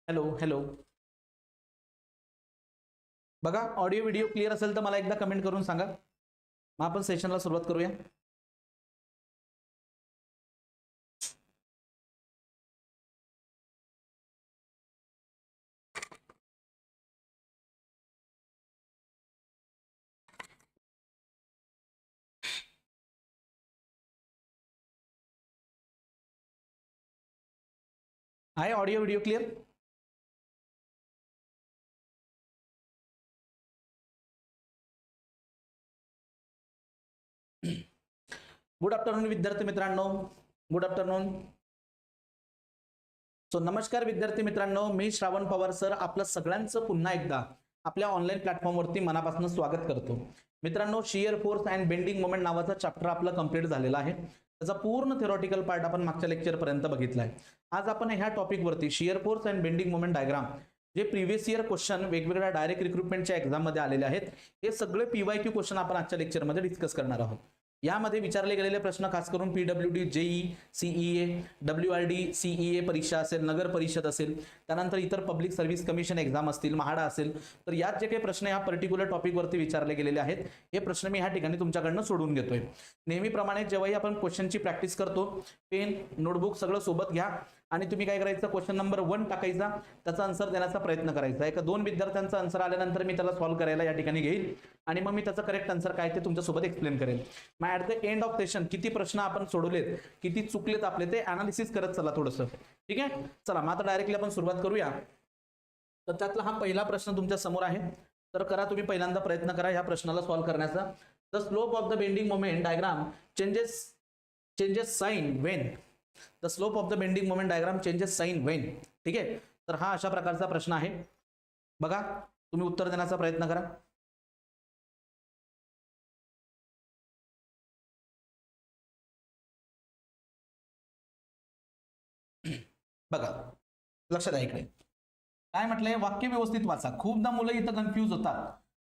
Hello hello. बघा audio video clear असेल तर मला एकदा कमेंट करून सांगा, मग आपण सेशनला सुरुवात करूया. आहे audio video clear? Good afternoon विद्यार्थी मित्रांनो, गुड आफ्टरनून. सो नमस्कार विद्यार्थी मित्रांनो, मी श्रावण पवार सर आपलं सगळ्यांचं पुन्हा एकदा आपल्या ऑनलाईन प्लॅटफॉर्मवरती मनापासून स्वागत करतो. मित्रांनो, shear force and bending moment नावाचा चॅप्टर आपला कंप्लीट झालेला आहे. त्याचा पूर्ण थेरॉटिकल पार्ट आपण मागच्या लेक्चर पर्यंत बघितलाय. आज आपण ह्या टॉपिकवरती shear force and bending moment diagram जे प्रिव्हियस इयर क्वेश्चन वेगवेगळ्या डायरेक्ट रिक्रुटमेंटच्या एक्झाम मध्ये आलेले आहेत, हे सगळे PYQ क्वेश्चन आपण आजच्या लेक्चरमध्ये डिस्कस करणार आहोत. यामध्ये विचारले गेलेले प्रश्न खास करून PWD, JEE, CEA, WRD, CEA परीक्षा असेल, नगर परिषद असेल, त्यानंतर इतर पब्लिक सर्व्हिस कमिशन एक्झाम असतील, म्हाडा असेल, तर यात जे काही प्रश्न या पर्टिक्युलर टॉपिकवरती विचारले गेलेले आहेत, हे प्रश्न मी ह्या ठिकाणी तुमच्याकडनं सोडून घेतोय. नेहमीप्रमाणे जेव्हाही आपण क्वेश्चनची प्रॅक्टिस करतो, पेन नोटबुक सगळं सोबत घ्या आणि तुम्ही काय करायचं, क्वेश्चन नंबर 1 टाकायचा, त्याचा आन्सर देण्याचा प्रयत्न करायचा. एका 2 विद्यार्थ्यांचा आन्सर आल्यानंतर मी त्याला सॉल्व्ह करायला या ठिकाणी घेईल आणि मग मी त्याचं करेक्ट आन्सर काय ते तुमच्यासोबत एक्सप्लेन करेल. मग at the end of session किती प्रश्न आपण सोडवलेत, किती चुकलेत आपले, ते अनालिसिस करत चला थोडंसं. ठीक आहे, चला मग आता डायरेक्टली आपण सुरुवात करूया. तर त्यातला हा पहिला प्रश्न तुमच्या समोर आहे, तर करा तुम्ही पहिल्यांदा प्रयत्न करा ह्या प्रश्नाला सॉल्व्ह करण्याचा. The slope of the bending moment diagram changes sign when. The slope of the bending moment diagram changes sign when. ठीक आहे, तर हा अशा प्रकारचा प्रश्न आहे. बघा तुम्ही उत्तर देण्याचा प्रयत्न करा. बघा लक्षात आहे इकडे काय म्हटलंय, वाक्य व्यवस्थित वाचा. खूपदा मुलं इथं कन्फ्यूज होतात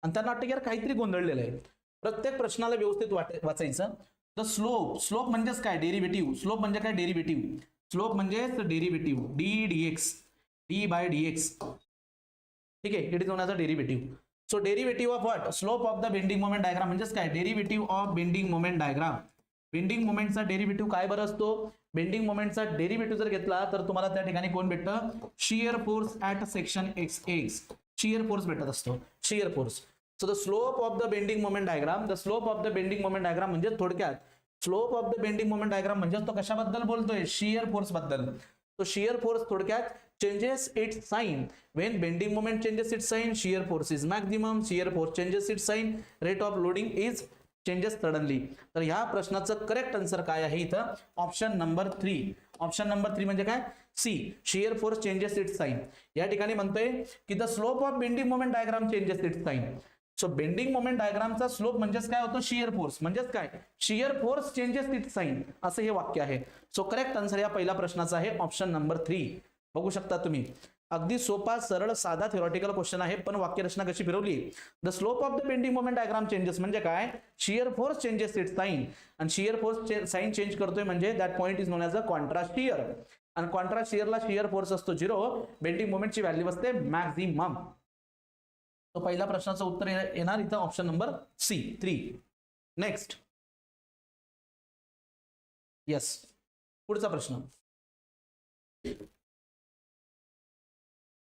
आणि त्यांना वाटतं की यार काहीतरी गोंधळलेलं आहे. प्रत्येक प्रश्नाला व्यवस्थित वाचायचं. द स्लोप म्हणजेच काय, डेरिव्हेटिव्ह. स्लोप म्हणजे काय, डेरिव्हेटिव्ह. स्लोप म्हणजेच डेरिव्हेटिव्ह, d/dx. ठीक आहे, it is known as a derivative. So derivative of what, slope of the bending moment diagram म्हणजेच काय, derivative of bending moment diagram. Bending मोमेंटचा डेरिव्हेटिव्ह काय बरं असतो, बेंडिंग मोमेंटचा डेरिव्हेटिव्ह जर घेतला तर तुम्हाला त्या ठिकाणी कोण भेटतं, shear force at section x. Shear force भेटत असतो, shear force. So the slope of the bending moment diagram, the slope of the bending moment diagram म्हणजे थोडक्यात slope of the bending moment diagram म्हणजे तो कशाबद्दल बोलतोय, शियर फोर्स बद्दल. तो शियर फोर्स थोडक्यात changes its sign when bending moment changes its sign, shear force is maximum. Shear force changes its sign, rate of loading is changes suddenly. तर ह्या प्रश्नाचं करेक्ट आन्सर काय आहे इथं, ऑप्शन नंबर 3. ऑप्शन नंबर 3 म्हणजे काय, see, shear force changes its sign. या ठिकाणी म्हणतोय की the slope of bending moment diagram changes its sign. So bending moment डायग्रामचा स्लोप म्हणजेच काय होतो, शियर फोर्स. म्हणजेच काय, shear force changes its sign, असं हे वाक्य आहे. सो करेक्ट आन्सर या पहिल्या प्रश्नाचा आहे ऑप्शन नंबर 3. बघू शकता तुम्ही, अगदी सोपा सरळ साधा थेरॉटिकल क्वेश्चन आहे, पण वाक्यरचना कशी फिरवली. The slope of the bending moment diagram changes म्हणजे काय, shear force changes its sign. आणि शियर फोर्स साइन चेंज करतोय म्हणजे that point is known as a contrast shear. आणि कॉन्ट्रास्ट शियरला शियर फोर्स असतो 0, बेंडिंग मोमेंटची व्हॅल्यू असते मॅक्झिमम. तो पहिल्या प्रश्नाचं उत्तर येणार इथं option number C, 3. Next, yes, पुढचा प्रश्न.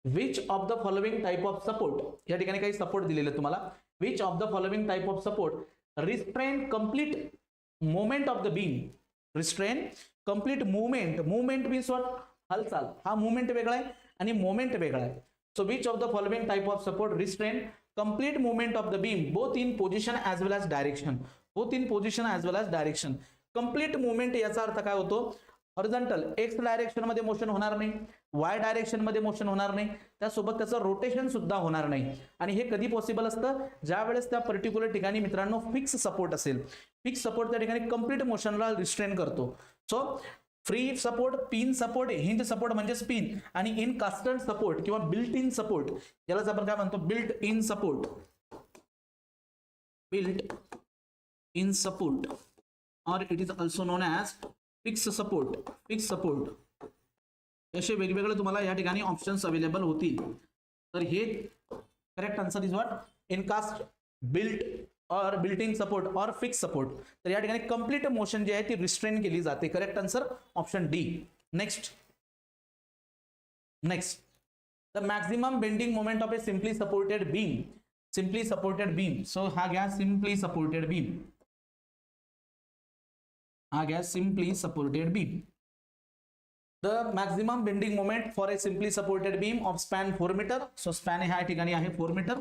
Which of the following type of support, या ठिकाणी काही सपोर्ट दिलेले तुम्हाला. Which of the following type of support restrain complete moment of the beam. Restrain complete movement. Movement means what, हालचाल. हा movement वेगळा आहे आणि मोमेंट वेगळा आहे. So which of the following type of support restrain complete movement of the beam both in position as well as direction. Both in position as well as direction. Complete movement याचा अर्थ काय होतो, horizontal x direction मध्ये motion होणार नाही, Y direction मध्ये motion होणार नाही, त्यासोबत त्याचं रोटेशन सुद्धा होणार नाही. आणि हे कधी पॉसिबल असतं, ज्या वेळेस त्या पर्टिक्युलर ठिकाणी मित्रांनो फिक्स सपोर्ट असेल. फिक्स सपोर्ट त्या ठिकाणी कंप्लीट मोशनला रिस्ट्रेन करतो. So free support, pin support, hinge support म्हणजे स्पिन, आणि इन कास्टर्ड सपोर्ट किंवा बिल्ट इन सपोर्ट, यालाच आपण काय म्हणतो, built in support. Built in support or it is also known as fixed support. Fixed support. असे वेगवेगळे तुम्हाला या ठिकाणी ऑप्शन्स अवेलेबल होतील. तर हे correct answer is what encastre built और बिल्ट इन सपोर्ट और फिक्स सपोर्ट. तर या ठिकाणी कंप्लीट मोशन जी आहे ती रिस्ट्रेन केली जाते. Correct answer option D. Next the maximum bending moment of A simply supported beam. Simply supported beam. So हा घ्या सिम्पली सपोर्टेड बीम. हा घ्या simply supported beam. The maximum bending moment for a simply supported beam of span 4 meter. So span ह्या ठिकाणी आहे 4 metre.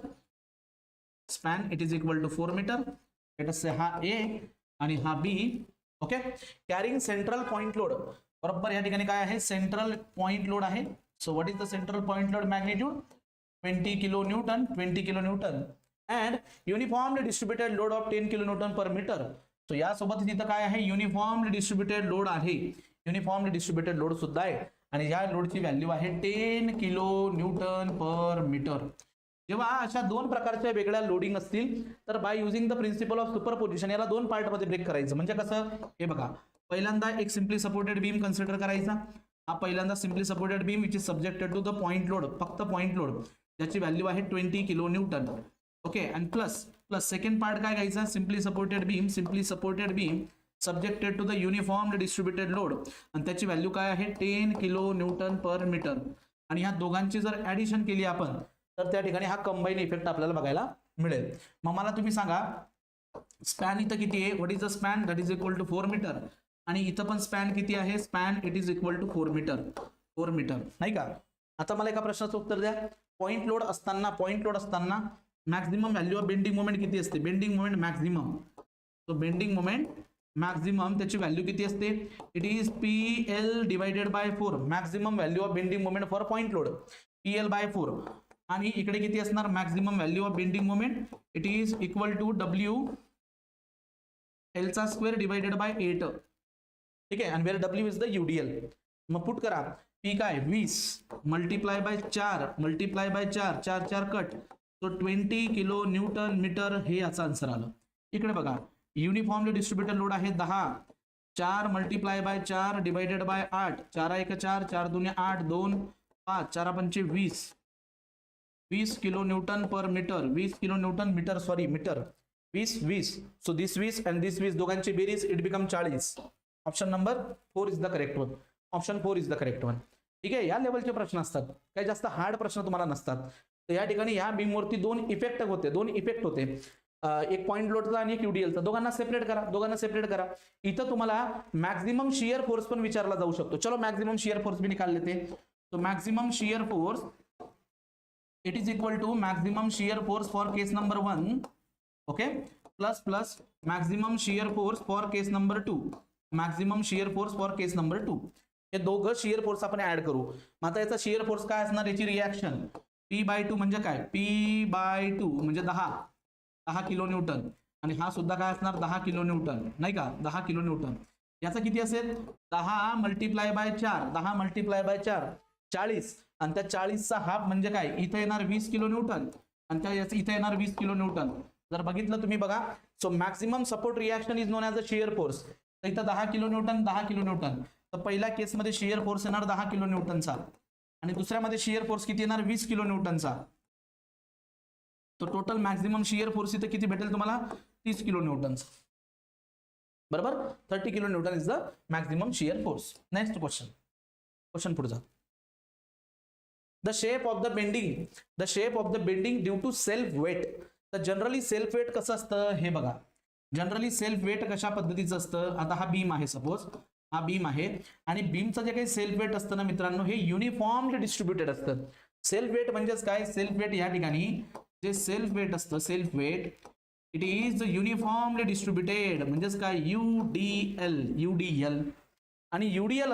Span it is equal to 4 metre. Let us say हा A आणि हा B. Okay. Carrying central point load. बरोबर या ठिकाणी काय आहे सेंट्रल पॉइंट लोड आहे. So what is the central point load magnitude? 20 kilo newton. 20 kilo newton and uniformly distributed load of 10 kilo newton per metre. So यासोबत तिथं काय आहे युनिफॉर्मली डिस्ट्रीब्युटेड लोड आहे. युनिफॉर्मली डिस्ट्रीब्युटेड लोड सुद्धा आहे आणि या लोडची व्हॅल्यू आहे 10 किलो न्यूटन पर मीटर. जेव्हा अशा दोन प्रकारच्या वेगळ्या लोडिंग असतील तर by using the principle of superposition याला दोन पार्ट मध्ये ब्रेक करायचं. म्हणजे कसं हे बघा पहिल्यांदा एक सिम्पली सपोर्टेड बीम कन्सिडर करायचा. हा पहिल्यांदा simply supported beam which is subjected to the point load. फक्त पॉइंट लोड ज्याची व्हॅल्यू आहे 20 किलो न्यूटन. ओके आणि प्लस सेकंड पार्ट काय घ्यायचा simply supported beam subjected to the uniformly distributed load आणि त्याची व्हॅल्यू काय आहे 10 किलो न्यूटन पर मीटर. आणि ह्या दोघांची जर ऍडिशन केली आपण तर त्या ठिकाणी हा कंबाईन इफेक्ट आपल्याला बघायला मिळेल. मग मला तुम्ही सांगा स्पॅन इथं किती आहे. What is the span that is equal to 4 metre आणि इथं पण स्पॅन किती आहे span it is equal to 4 metre नाही का. आता मला एका प्रश्नाचं उत्तर द्या. पॉइंट लोड असताना maximum value of bending moment किती असते. Bending moment maximum. So bending moment maximum त्याची व्हॅल्यू किती असते it is PL divided by 4. Maximum value of bending moment for point load PL by 4 आणि इकडे किती असणार maximum value of bending moment it is equal to W L चा square divided by 8. ठीक आहे आणि where W is the UDL. मग put करा P काय 20 multiply by 4 4 4 cut. So 20 kilo newton metre हे याचा आन्सर आलं. इकडे बघा युनिफॉर्मली डिस्ट्रीब्युटेड लोड आहे 10 4 multiply by 4 divided by 8 4 1 4 4 2 8 2 5 4 5 20 kilo newton per metre. 20 kilo newton metre sorry metre 20. So this 20 and this 20 दोघांची बेरीज it become 40. Option number 4 is the correct one. Option 4 is the correct one. ठीक आहे. या लेवलचे प्रश्न असतात काही जास्त हार्ड प्रश्न तुम्हाला नसतात. तर या ठिकाणी या बीमवरती दोन इफेक्ट होते. एक पॉइंट लोडचा आणि एक UDLचा. दोघांना सेपरेट करा. इथं तुम्हाला मॅक्झिमम शियर फोर्स पण विचारला जाऊ शकतो. चलो मॅक्झिमम शियर फोर्स भी निकाल लेते. तो maximum shear force it is equal to maximum shear force for case number 1 okay plus maximum shear force for case number 2. Maximum shear force for case number 2. हे दोघं शियर फोर्स आपण add करू. मग आता याचा शियर फोर्स काय असणार याची रिॲक्शन P/2 म्हणजे काय P/2 म्हणजे 10 किलो न्यूटन आणि हा सुद्धा काय असणार 10 किलो न्यूटन नाही का 10 किलो न्यूटन. याचा किती असेल 10 मल्टिप्लाय बाय 4 40 आणि त्या 40चा हाफ म्हणजे काय इथं येणार 20 किलो न्यूटन आणि त्या इथं येणार 20 किलो न्यूटन. जर बघितलं तुम्ही बघा so maximum support reaction is known as a shear force. तर इथं 10 किलो न्यूटन. तर पहिल्या केसमध्ये शियर फोर्स येणार 10 किलो न्यूटनचा आणि दुसऱ्यामध्ये शियर फोर्स किती येणार 20 किलो न्यूटनचा. तो टोटल मॅक्झिमम शियर फोर्स इथं किती भेटेल तुम्हाला 30 किलो न्यूटनचा. बरोबर 30 kilo newton is the maximum shear force. Next question पुढचा. The shape of the bending due to self weight. तर जनरली सेल्फ वेट कसं असतं हे बघा. जनरली सेल्फ वेट कशा पद्धतीचं असतं. आता हा बीम आहे सपोज हा बीम आहे आणि बीमचं जे काही सेल्फ वेट असतं ना मित्रांनो हे युनिफॉर्मली डिस्ट्रीब्युटेड असतं. सेल्फ वेट म्हणजेच काय सेल्फ वेट या ठिकाणी जे सेल्फ वेट असतं self weight it is uniformly distributed म्हणजेच काय UDL आणि UDL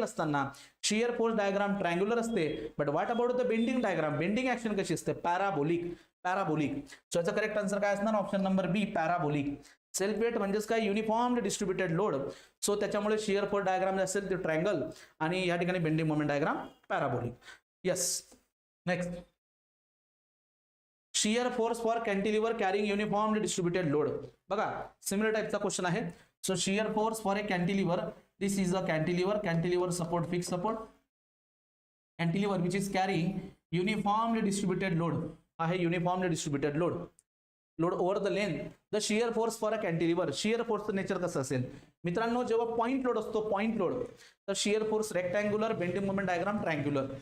असताना शियर फोर्स डायग्राम ट्रायंग्युलर असते. But what about the bending diagram bending action कशी असते पॅराबोलिक. सो याचा करेक्ट आन्सर काय असणार option number B parabolic. Self weight म्हणजेच काय युनिफॉर्मली डिस्ट्रीब्युटेड लोड. सो त्याच्यामुळे शियर फोर्स डायग्राम जे असेल ते ट्रायंगल आणि या ठिकाणी bending moment diagram parabolic. Yes next shear force for cantilever carrying uniformly distributed load. बघा सिमिलर टाइपचा क्वेश्चन आहे. So shear force for a cantilever this is a cantilever support fix support cantilever which is carrying uniformly distributed load आहे, uniformly distributed load over the length. The shear force for a cantilever, shear फोर्सचं nature कसं असेल मित्रांनो, जेव्हा point load असतो, point load, तर shear force rectangular, bending moment diagram triangular.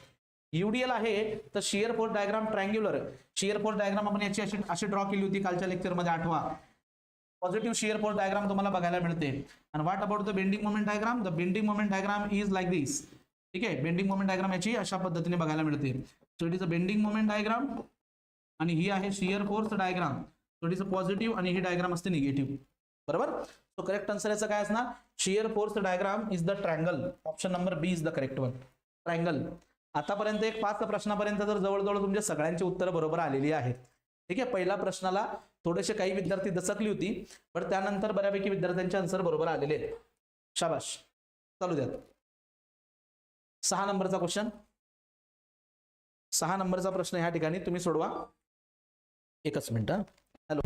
UDL आहे तर shear force diagram triangular. Shear force diagram आपण याची अशी ड्रॉ केली होती कालच्या लेक्चरमध्ये, आठवा. पॉझिटिव्ह शियर फोर्स डायग्राम तुम्हाला बघायला मिळते. आणि what about the bending moment diagram, the bending moment diagram is like this. ठीक आहे, बेंडिंग मोमेंट डायग्राम याची अशा पद्धतीने बघायला मिळते. So it is a bending moment diagram आणि ही आहे shear force diagram. So it is a positive आणि ही डायग्राम असते निगेटिव्ह. बरोबर. सो करेक्ट आन्सर याचं काय असणार, shear force diagram is the triangle. Option number B is the correct one, triangle. आतापर्यंत एक 5 प्रश्नापर्यंत तर जवळजवळ तुमच्या सगळ्यांची उत्तरं बरोबर आलेली आहेत. ठीक आहे, पहिल्या प्रश्नाला थोडेसे काही विद्यार्थी दचकली होती, पण त्यानंतर बऱ्यापैकी विद्यार्थ्यांचे आन्सर बरोबर आलेले आहेत. शाबाश, चालू द्या. 6 नंबरचा क्वेश्चन, 6 नंबरचा प्रश्न ह्या ठिकाणी तुम्ही सोडवा. एकच मिनिट. हॅलो,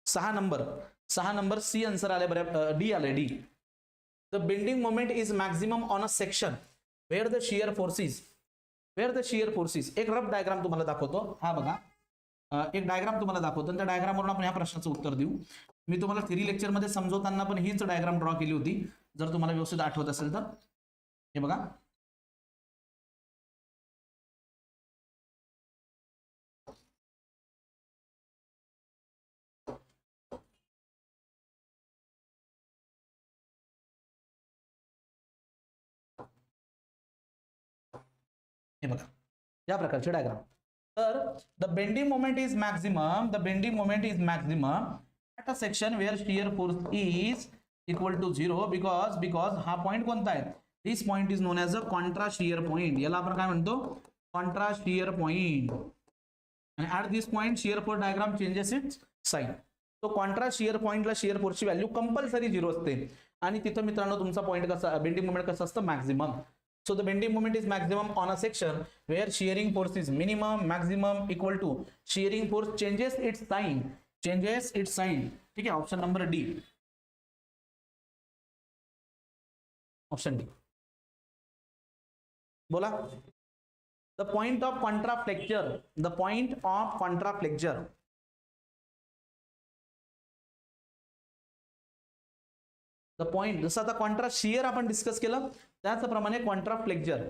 सहा नंबर सी आन्सर आले. बरं, डी आले, D. The bending moment is maximum on a section where the shear forces, एक रफ डायग्राम तुम्हाला दाखवतो. हा बघा, एक डायग्राम तुम्हाला दाखवतो, त्या डायग्रामवरून आपण ह्या प्रश्नाचं उत्तर देऊ. मी तुम्हाला थेरी लेक्चर मध्ये समजवताना पण हीच डायग्राम ड्रॉ केली होती, जर तुम्हाला व्यवस्थित आठवत असेल तर. हे बघा, हे बघा या प्रकारचे डायग्राम. तर the bending moment is maximum, at a section where shear force is equal to 0 because हा पॉइंट कोणता आहे, this point is known as a contra shear point. याला आपण काय म्हणतो, कॉन्ट्रा शियर पॉइंट. आणि at this point shear force diagram changes its sign. तो contra shear पॉइंटला शियर फोर्सची व्हॅल्यू कंपल्सरी 0 असते. आणि तिथं मित्रांनो तुमचा पॉइंट कसा, बेंडिंग मोमेंट कसं असतं, maximum. So the bending moment is maximum on a section where shearing force is minimum, maximum equal to shearing force changes its sign. ठीक है, option number D, option D. बोला. The point of contraflexure, the point, जसं आता Contra shear आपण discuss केलं त्याचप्रमाणे Contra flexure.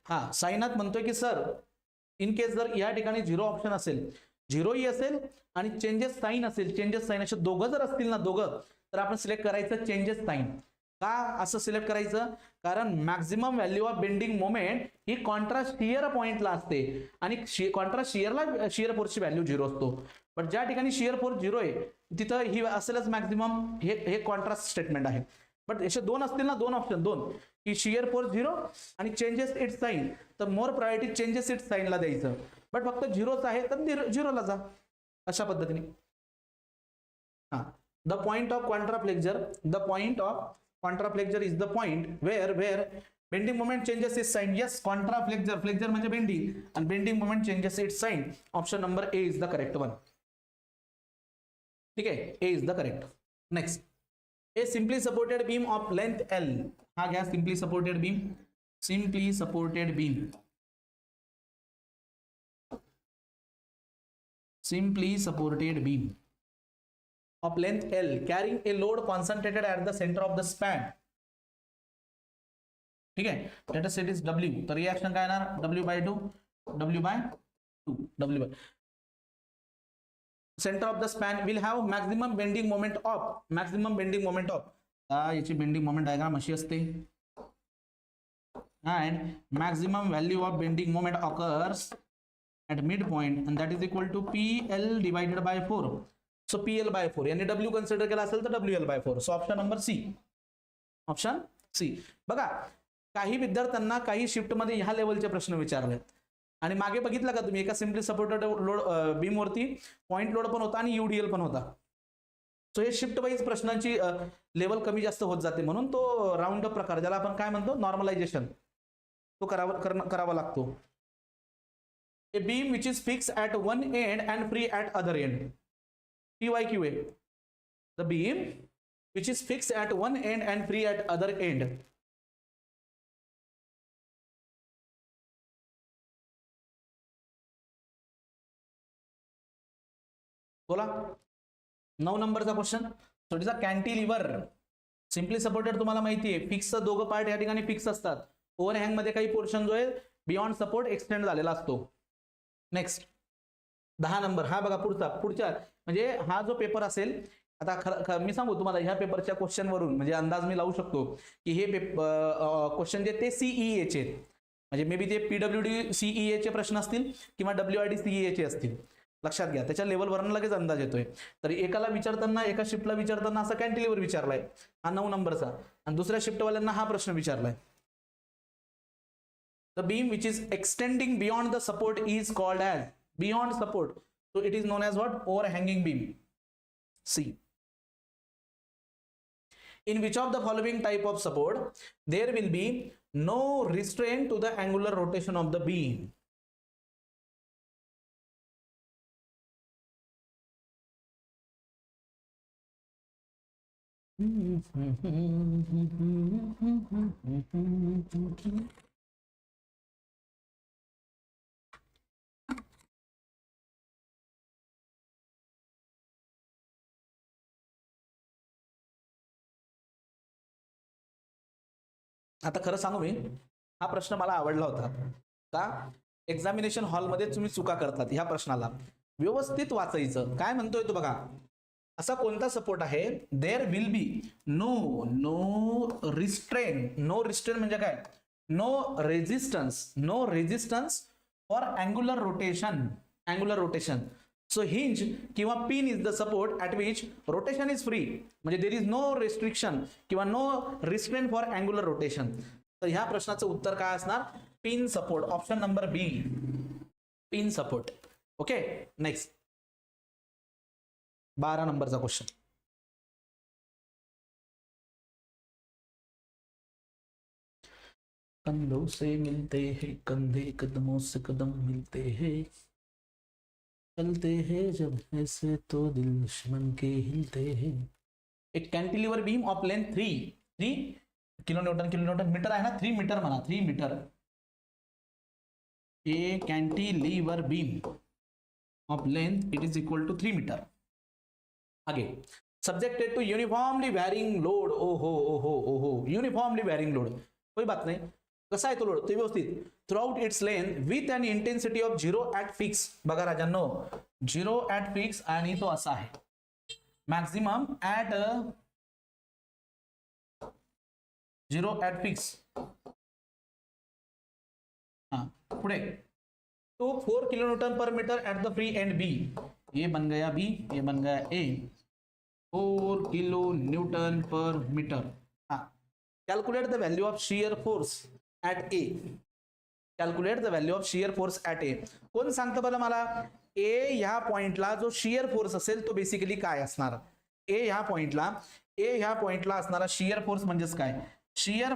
हा, साईनाथ म्हणतोय की सर इन केस जर या ठिकाणी 0 ऑप्शन असेल, 0 असेल आणि चेंजेस साइन असेल, असे दोघं जर असतील ना, दोघं, तर आपण सिलेक्ट करायचं चेंजेस साइन. का असं सिलेक्ट करायचं, कारण maximum value of bending moment he Contra shear पॉइंटला असते आणि कॉन्ट्रा शियरला शियर फोर्सची व्हॅल्यू 0 असतो. पण ज्या ठिकाणी शियर फोर्स 0 आहे तिथं ही असेलच मॅक्झिमम. हे कॉन्ट्रास्ट स्टेटमेंट आहे. बट असे दोन असतील ना, दोन ऑप्शन, की शियर फोर्स 0 आणि चेंजेस इट्स साइन, तर मोर प्रायोरिटी चेंजेस इट्स साइनला द्यायचं. बट फक्त 0च आहे तर 0ला जा, अशा पद्धतीने. हा, the point of contraflexure is the point where bending moment changes its sign. Yes, contraflexure म्हणजे बेंडिंग आणि bending moment changes its sign. Option number A is the correct one. ठीक आहे, A is the correct. Next, a simply supported beam of length L. हा घ्या, simply supported beam of length L carrying a load concentrated at the center of the span. ठीक आहे, let us say it is W. तर reaction काय येणार, W by 2 center of the span will have maximum bending moment of याची bending moment diagram अशी असते. and maximum value of bending moment occurs at midpoint and that is equal to PL divided by 4. So PL by 4 यानी W consider केला असेल तर WL by 4. So option number C. Option C. बघा काही विद्यार्थ्यांना काही शिफ्ट मध्ये ह्या लेवलचे प्रश्न विचारलेत आणि मागे बघितलं का तुम्ही एका सिम्पली सपोर्टेड लोड बीम वरती पॉइंट लोड पण होता आणि यूडीएल पण होता. सो हे शिफ्ट वाईज प्रश्नांची लेवल कमी जास्त होत जाते म्हणून तो राऊंड अप प्रकार ज्याला आपण काय म्हणतो नॉर्मलायझेशन तो करावा लागतो. A beam which is fix at one end and free at other end. PYQA. The beam which is fix at one end and free at other end. बोला 9 नंबरचा question. So it is a cantilever. Simply supported तुम्हाला माहिती आहे fix दोघं part या ठिकाणी fix असतात. ओव्हरहँग मध्ये काही पोर्शन जो आहे बियॉन्ड सपोर्ट एक्सटेंड झालेला असतो. Next 10 number. हा बघा पुढच्या म्हणजे हा जो पेपर असेल आता मी सांगू तुम्हाला ह्या पेपरच्या क्वेश्चन वरून म्हणजे अंदाज मी लावू शकतो की हे क्वेश्चन जे ते CEA चे म्हणजे मे बी ते PWD CEA चे प्रश्न असतील किंवा WID CEA चे असतील. लक्षात घ्या त्याच्या लेवलवरून लगेच अंदाज येतोय. तर एकाला विचारताना एका शिफ्टला विचारताना असा कॅन्टिलिव्हर विचारलाय हा 9 नंबरचा आणि दुसऱ्या शिफ्टवाल्यांना हा प्रश्न विचारलाय. The beam which is extending beyond the support is called as beyond support. So it is known as what? Overhanging beam. C. In which of the following type of support there will be no restraint to the angular rotation of the beam? आता खरं सांगू मी हा प्रश्न मला आवडला होता का examination हॉलमध्ये तुम्ही चुका करतात ह्या प्रश्नाला व्यवस्थित वाचायचं. काय म्हणतोय तो बघा असा कोणता सपोर्ट आहे there will be no restrain. No restrain म्हणजे काय no resistance for angular rotation. So hinge किंवा pin is the support at which rotation is free म्हणजे देर इज नो रेस्ट्रिक्शन किंवा no restrain for angular rotation. तर ह्या प्रश्नाचं उत्तर काय असणार pin support. Option number B pin support. Okay next 12 नंबरचा क्वेश्चन. कंधों से मिलते हैं कंधे कदमों से कदम मिलते हैं चलते हैं जब ऐसे तो दिल दुश्मन के हिलते हैं. एक cantilever beam of length 3 kilonewton metre आहे ना 3 मीटर म्हणा 3 metre. A cantilever beam of length it is equal to 3 metre. आगे subjected to uniformly varying load. ओहो यूनिफॉर्मली वॅरिंग लोड. कोई बात नाही. कसा आहे तो लोड तो व्यवस्थित throughout its length with an intensity of 0 at fix. बघा राजांनो 0 ॲट फिक्स आणि तो असा आहे मॅक्झिमम ॲट 0 ॲट फिक्स. हा पुढे तो 4 kilonewton per metre at the free end B. ये बन गया बी ये बन गया A. 4 kilo newton per metre. हाँ calculate the value of shear force at A. Calculate the value of shear force at A. कोण सांगतं बरं मला ए ह्या पॉइंटला जो शियर फोर्स असेल तो बेसिकली काय असणार. ए ह्या पॉइंटला असणारा शियर फोर्स म्हणजेच काय शियर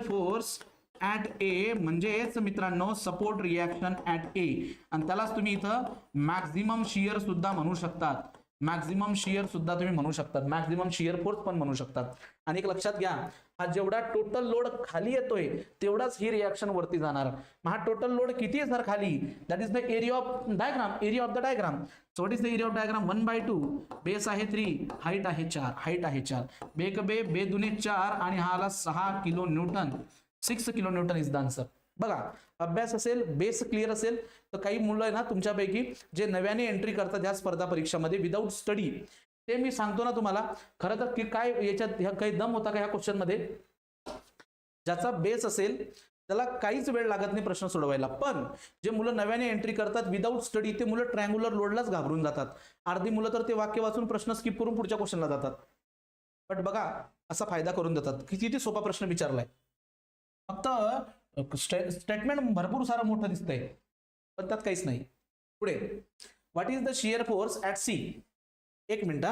फोर्स ॲट ए म्हणजेच मित्रांनो सपोर्ट रिॲक्शन ॲट ए आणि त्यालाच तुम्ही इथं मॅक्झिमम शियर सुद्धा म्हणू शकतात. मॅक्झिमम शियर सुद्धा तुम्ही म्हणू शकतात. मॅक्झिमम शियर फोर्स पण म्हणू शकतात. आणि एक लक्षात घ्या हा जेवढा टोटल लोड खाली येतोय तेवढाच ही रिॲक्शन वरती जाणार. हा टोटल लोड किती आहे सर खाली that is the area of the diagram. So what is the area of diagram 1/2. Base आहे 3 हाईट आहे 4 बे दुने 4 आणि हा आला 6 kilo Newton. 6 kilo newton is the answer. बघा अभ्यास असेल बेस क्लिअर असेल तर काही मुलं आहे ना तुमच्यापैकी जे नव्याने एंट्री करतात ह्या स्पर्धा परीक्षामध्ये विदाऊट स्टडी ते मी सांगतो ना तुम्हाला खरं तर की काय याच्यात काही दम होता का ह्या क्वेश्चन मध्ये ज्याचा बेस असेल त्याला काहीच वेळ लागत नाही प्रश्न सोडवायला. पण जे मुलं नव्याने एंट्री करतात विदाऊट स्टडी ते मुलं ट्रायंग्युलर लोडलाच घाबरून जातात. अर्धी मुलं तर ते वाक्य वाचून प्रश्न स्किप करून पुढच्या क्वेश्चनला जातात. बट बघा असा फायदा करून देतात की किती सोपा प्रश्न विचारलाय. फक्त स्टेटमेंट भरपूर सारं मोठं दिसतंय पण त्यात काहीच नाही. पुढे what is the shear force at C. एक मिनिट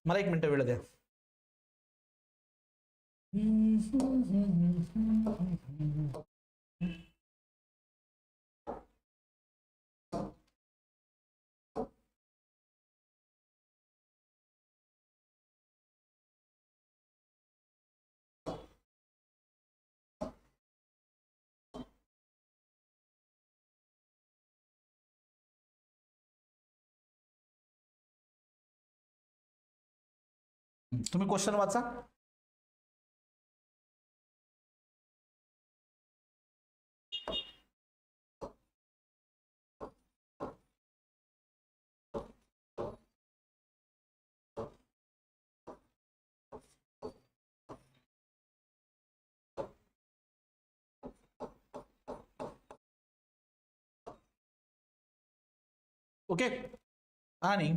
मला 1 मिनिट वेळ द्या. तुम्ही क्वेश्चन वाचा. ओके. आणि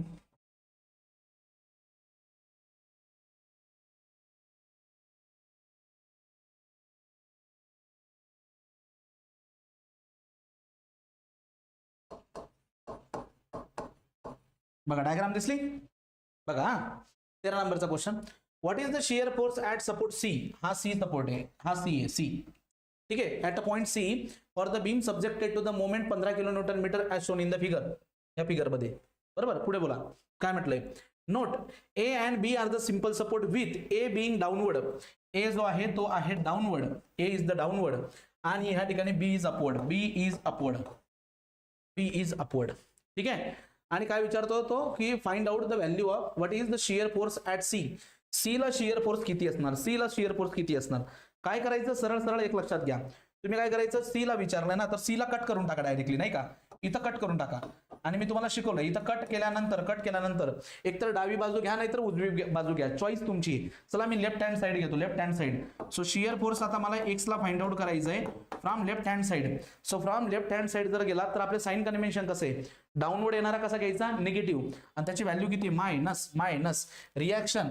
बघा डायग्राम दिसली. बघा 13 नंबरचा question. What is the shear force at support C. हा सी सपोर्ट आहे, हा सी आहे, सी. ठीक आहे. At a point C for the beam subjected to the moment 15 kilo newton metre as shown in the figure. या figure मध्ये बरोबर. पुढे बोला काय म्हटलंय. Note A and B are the simple support with A being downward. A जो आहे तो आहे downward, A is the downward आणि ह्या ठिकाणी B is upward, B is upward, B is upward. ठीक आहे. आणि काय विचारतो तो की find out the value of what is the shear force at C. C ला शियर फोर्स किती असणार, सी ला शियर फोर्स किती असणार. काय करायचं सरळ सरळ एक लक्षात घ्या. तुम्ही काय करायचं सी ला विचारलंय ना तर सी ला कट करून टाका डायरेक्टली, नाही का. इथं कट करून टाका. आणि मी तुम्हाला शिकवलं इथं कट केल्यानंतर एकतर डावी बाजू घ्या नाहीतर उजवी बाजू घ्या, चॉईस तुमची. चला मी लेफ्ट हँड साइड घेतो, left hand side. So shear force आता मला एक्स ला फाइंड आउट करायचं आहे from left hand side. So from left hand side जर गेला तर आपले साइन कन्व्हेन्शन कसे आहे, डाऊनवर्ड येणारा कसा घ्यायचा, निगेटिव्ह. आणि त्याची व्हॅल्यू किती, मायनस रिॲक्शन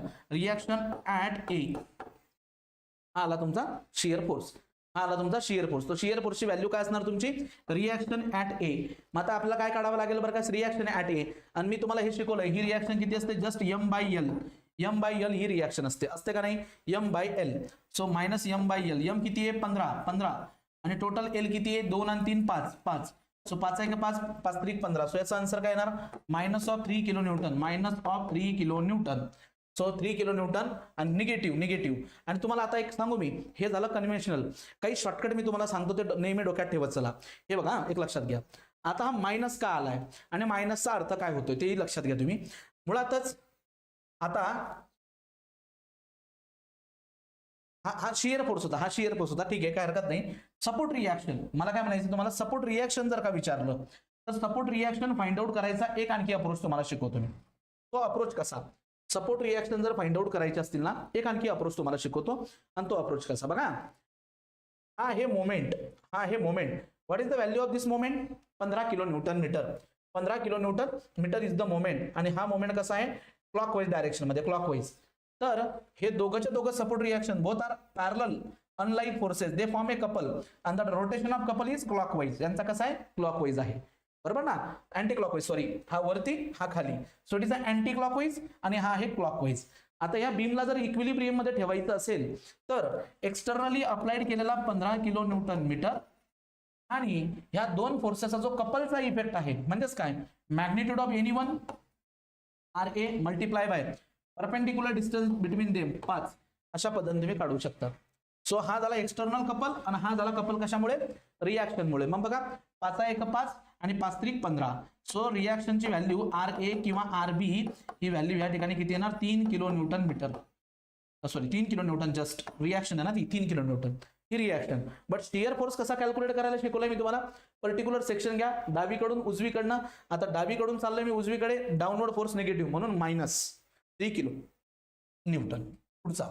ऍट ए. हा आला तुमचा शियर फोर्स, हा आला तुमचा शियर फोर्स. तो शियर फोर्सची व्हॅल्यू काय असणार तुमची, रिॲक्शन ऍट ए. मग आता आपल्याला काय काढावं लागेल बरं का, रिॲक्शन ऍट ए. आणि मी तुम्हाला हे शिकवलंय ही रिॲक्शन किती असते, जस्ट m/l. m/l ही रिॲक्शन असते का नाही, m/l. So minus m/l. m किती आहे 15 आणि टोटल l किती आहे 2 आणि 3 5. सो 5 आहे का 5, 5 3 15. सो याचा आन्सर काय येणार, minus of 3 kilo Newton, minus of 3 kilo Newton. So 3 kilo Newton आणि निगेटिव्ह. आणि तुम्हाला आता एक सांगू मी, हे झालं कन्व्हेन्शनल. काही शॉर्टकट मी तुम्हाला सांगतो ते नेहमी डोक्यात ठेवत चला. हे बघा एक लक्षात घ्या. आता हा मायनस का आलाय आणि मायनसचा अर्थ काय होतोय तेही लक्षात घ्या तुम्ही. मुळातच आता हा शियर फोर्स होता, हा शियर फोर्स होता. ठीक आहे, काय हरकत नाही. सपोर्ट रिॲक्शन, मला काय म्हणायचं तुम्हाला, सपोर्ट रिॲक्शन जर का विचारलं तर सपोर्ट रिॲक्शन फाइंड आउट करायचा एक आणखी अप्रोच तुम्हाला शिकवतो मी. तो अप्रोच कसा, सपोर्ट रिॲक्शन जर फाइंड आउट करायचे असतील ना एक आणखी अप्रोच तुम्हाला शिकवतो. आणि तो अप्रोच कसा बघा. हा हे moment, what is the value of this moment, 15 kilo newton metre. 15 kilo newton metre is the moment. आणि हा मोमेंट कसा आहे, क्लॉकवाईज डायरेक्शन मध्ये, क्लॉकवाईज. तर हे दोघंचे दोघं support reaction both are parallel unlike forces, they form a couple and the rotation of couple is clockwise. यांचा कसा आहे, क्लॉकवाईज आहे. बरोबर ना, अँटी क्लॉकवाईज, सॉरी, हा वरती हा खाली. So it is anti clockwise आणि हा आहे क्लॉकवाईज. आता या बीमला जर इक्विलिब्रियम मध्ये ठेवायचं असेल तर एक्सटर्नली अप्लाइड केलेला 15 किलो न्यूटन मीटर आणि ह्या दोन फोर्सेसचा जो कपलचा इफेक्ट आहे, म्हणजेच काय, magnitude of any one RA multiply by perpendicular distance between them 5, अशा पद्धतीने तुम्ही काढू शकता. सो हा झाला एक्सटर्नल कपल आणि हा झाला कपल कशामुळे, रिॲक्शनमुळे. मग बघा 5 1 5 आणि 5 3 15. सो रिॲक्शनची व्हॅल्यू RA किंवा RB ही व्हॅल्यू या ठिकाणी किती येणार, 3 kilo newton metre. Sorry 3 kilo newton, just reaction आहे ना ती, 3 किलो न्यूटन ही रिॲक्शन. बट शियर फोर्स कसा कॅल्क्युलेट करायला शिकवलंय मी तुम्हाला. पर्टिक्युलर सेक्शन घ्या, डावीकडून उजवीकडनं. आता डावीकडून चाललोय मी उजवीकडे, डाऊनवर्ड फोर्स निगेटिव्ह म्हणून मायनस 3 किलो न्यूटन. पुढचा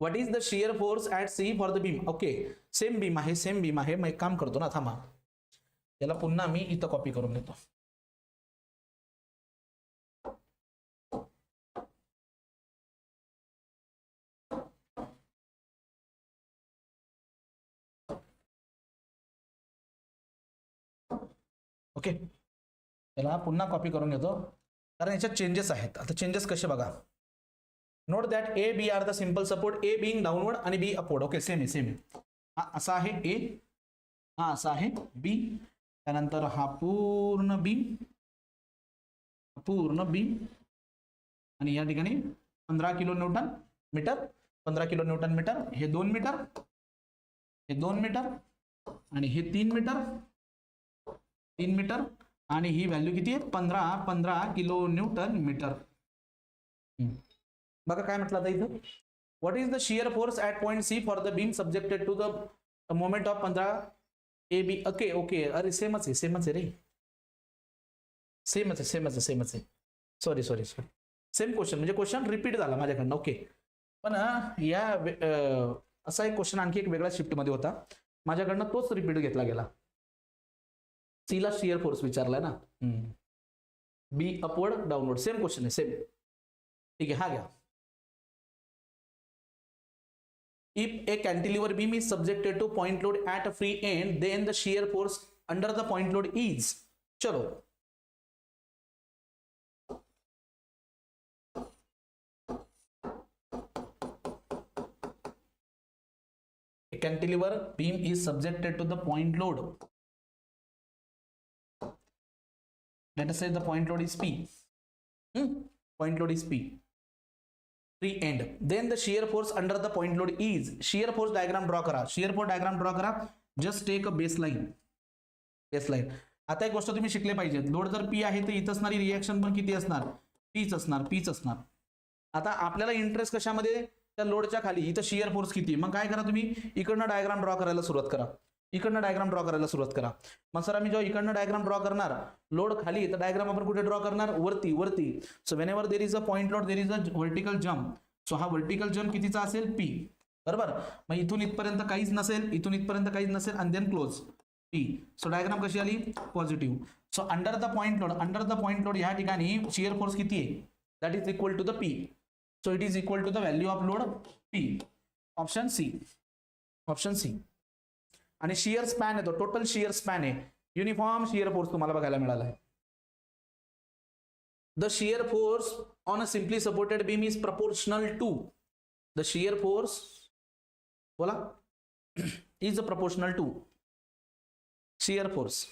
what is the shear force at C for the beam. Okay, same beam आहे, सेम बीम आहे. मग एक काम करतो ना, थांबा, त्याला पुन्हा मी इथं कॉपी करून घेतो. ओके, त्याला पुन्हा कॉपी करून घेतो कारण याच्यात चेंजेस आहेत. आता चेंजेस कसे बघा. Note that A B are the simple support, A being downward आणि बी अपवर्ड. ओके, सेम आहे, सेम आहे. हा असा आहे ए, हा असा आहे बी, त्यानंतर हा पूर्ण बी, पूर्ण बी, आणि या ठिकाणी 15 kilo newton metre, 15 kilo newton metre, हे 2 मीटर, हे 2 मीटर, आणि हे 3 मीटर, 3 मीटर, आणि ही व्हॅल्यू किती आहे, 15 किलो न्यूटन मीटर. बघा काय म्हटलं आता इथं, what is the shear force at point C for the beam subjected to the moment of 15 A B. Okay okay, अरे सेमच आहे, सेमच आहे रे, सेमच आहे, सेमच आहे, सेमच आहे. Sorry sorry sorry, same question, म्हणजे क्वेश्चन रिपीट झाला माझ्याकडनं. ओके, पण या असा एक क्वेश्चन आणखी एक वेगळ्या शिफ्टमध्ये होता, माझ्याकडनं तोच रिपीट घेतला गेला. सी ला शिअर फोर्स विचारलाय ना, be upward downward, same question आहे, सेम. ठीक आहे, हा घ्या. If a cantilever beam is subjected to point load at a free end, then the shear force under the point load is. चलो, a cantilever beam is subjected to the point load. Let us say the point load is P. Point load is P. Free end. Then the shear force under the point load is. Shear force diagram draw करा. Shear force diagram draw करा. Just take a baseline. Baseline. आता एक गोष्ट तुम्ही शिकले पाहिजे. Load जर P आहे तर इथं असणारी रिएक्शन पण किती असणार? Pच असणार, Pच असणार. आता आपल्याला इंटरेस्ट कशामध्ये, त्या लोडच्या खाली इथं शियर फोर्स किती. मग काय करा तुम्ही, इकडनं डायग्राम ड्रॉ करायला सुरुवात करा. इकडनं डायग्राम ड्रॉ करायला सुरुवात करा. मग सर आम्ही जेव्हा इकडनं डायग्राम ड्रॉ करणार, लोड खाली, तर डायग्राम आपण कुठे ड्रॉ करणार, वरती, वरती. So whenever there is a point load, there is a vertical jump. So हा व्हर्टिकल जम्प कितीचा असेल, P, बरोबर. मग इथून इथपर्यंत काहीच नसेल, इथून इथपर्यंत काहीच नसेल, आणि then close P. So diagram कशी आली, positive. So under the point load, under the point load या ठिकाणी शियर फोर्स किती आहे, that is equal to the P. So it is equal to the value of load P. Option C, option C. आणि shear span आहे, तो total shear span आहे, uniform shear force तुम्हाला बघायला मिळाला आहे. The shear force on a simply supported beam is proportional to, the shear force बोला is proportional to shear force.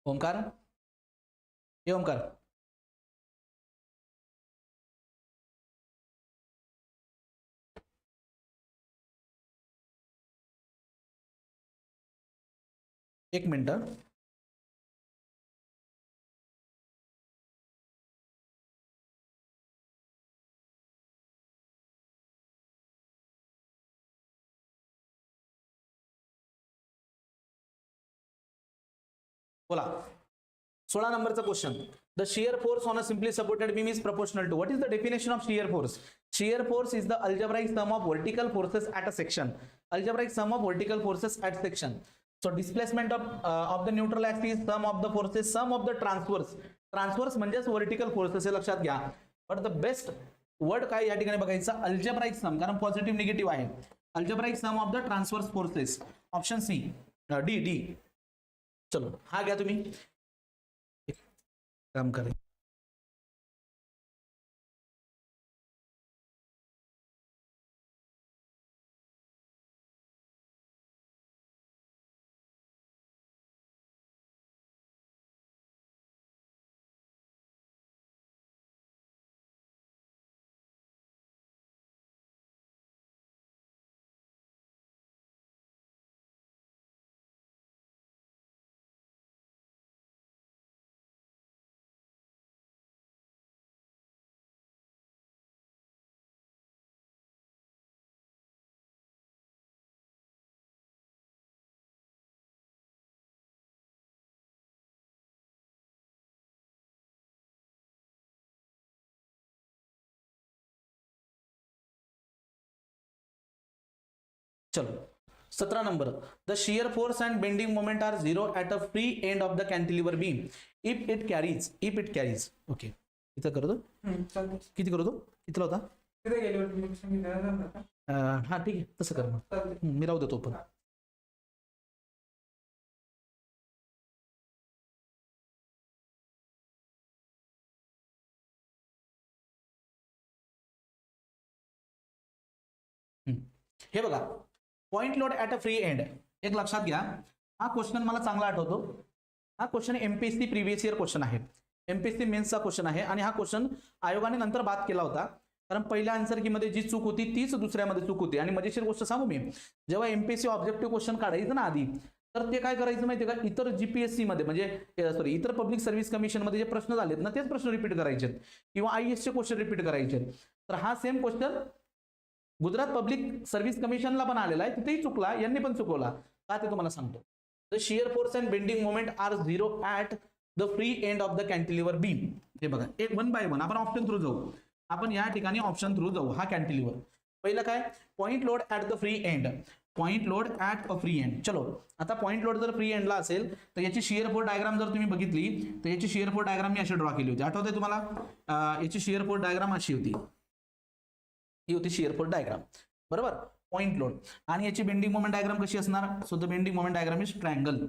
Omkar, ये ओमकार, एक मिनिट. बोला 16 नंबरचा question. The shear force on a simply supported beam is proportional to. What is the definition of shear force? Shear force is the algebraic sum of vertical forces at a section. Algebraic sum of vertical forces at section. So displacement of the neutral axis, sum of the forces, sum of the transverse. Transverse म्हणजेच vertical forces हे लक्षात घ्या. But the best word काय या ठिकाणी बघायचा, algebraic sum, कारण positive negative आहे. Algebraic sum of the transverse forces, option C, D D. चलो हा घ्या तुम्ही, काम करें. चलो 17 number, the shear force and bending moment are zero at a free end of the cantilever beam if it carries okay इथं करतो किती करतो कितीला होता हा ठीक आहे तसं कर मग मी राहू देतो पण हे बघा point load at a free end एक लक्षात घ्या हा क्वेश्चन मला चांगला आठवतो हा question MPSC previous year question आहे एमपीएससी मेन्सचा क्वेश्चन आहे आणि हा क्वेश्चन आयोगाने नंतर बाद केला होता कारण पहिल्या आन्सर कीमध्ये जी चूक होती तीच दुसऱ्यामध्ये चूक होती आणि मजेशीर गोष्ट सांगू मी जेव्हा एमपीएससी ऑब्जेक्टिव्ह क्वेश्चन काढायचं ना आधी तर ते काय करायचं माहिती का इतर जीपीएससी मध्ये म्हणजे सॉरी इतर पब्लिक सर्व्हिस कमिशन मध्ये जे प्रश्न झालेत ना तेच प्रश्न रिपीट करायचे किंवा आयएएस चे क्वेश्चन रिपीट करायचे तर हा same question Gujarat public service कमिशनला पण आलेला आहे तिथेही चुकला यांनी पण चुकवला का ते तुम्हाला सांगतो the shear force and bending moment are zero at the free end of the cantilever beam हे बघा एक 1 बाय 1 आपण ऑप्शन थ्रू जाऊ आपण या ठिकाणी ऑप्शन थ्रू जाऊ हा कॅन्टिलिव्हर पहिलं काय point load at the free end point load at a free end चलो आता पॉइंट लोड जर फ्री एंडला असेल तर याची शियर फोर्स डायग्राम जर तुम्ही बघितली तर याची शियर फोर्स डायग्राम मी अशी ड्रॉ केली होती आठवतंय तुम्हाला याची शियर फोर्स डायग्राम अशी होती ही होती शियर फोर्स डायग्राम बरोबर पॉइंट लोड आणि याची बेंडिंग मोमेंट डायग्राम कशी असणार so the bending moment diagram is triangle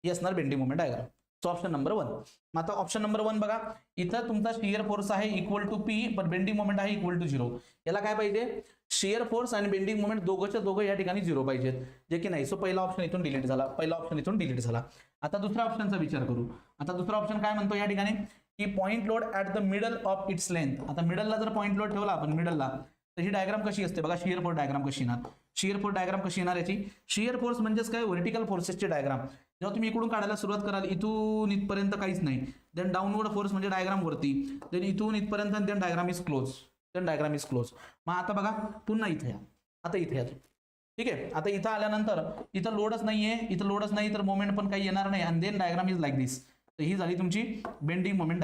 ही असणार bending moment diagram so option number 1 मग आता ऑप्शन नंबर 1 बघा इथं तुमचा शियर फोर्स आहे इक्वल टू पी पण बेंडिंग मोमेंट आहे इक्वल टू 0 याला काय पाहिजे शियर फोर्स आणि बेंडिंग मोमेंट दोघंच्या दोघं या ठिकाणी 0 पाहिजेत जे की नाही सो पहिला ऑप्शन इथून डिलीट झाला पहिला ऑप्शन इथून डिलीट झाला आता दुसऱ्या ऑप्शनचा विचार करू आता दुसरा ऑप्शन काय म्हणतो या ठिकाणी की point load at the middle of its length आता मिडलला जर पॉइंट लोड ठेवला आपण मिडलला तर ही डायग्राम कशी असते बघा शियर फोर्स डायग्राम कशी येणार शियर फोर्स डायग्राम कशी येणार याची शियर फोर्स म्हणजेच काय व्हर्टिकल फोर्सेसची डायग्राम जेव्हा तुम्ही इकडून काढायला सुरुवात कराल इथून इथपर्यंत काहीच नाही देन डाऊनवर्ड फोर्स म्हणजे डायग्राम वरती देन इथून इथपर्यंत देन डायग्राम इज क्लोज मग आता बघा पुन्हा इथे या आता इथे या ठीक आहे आता इथं आल्यानंतर इथं लोडच नाही तर मोमेंट पण काही येणार नाही आणि देन डायग्राम इज लाईक दिस तर ही झाली तुमची बेंडिंग मोमेंट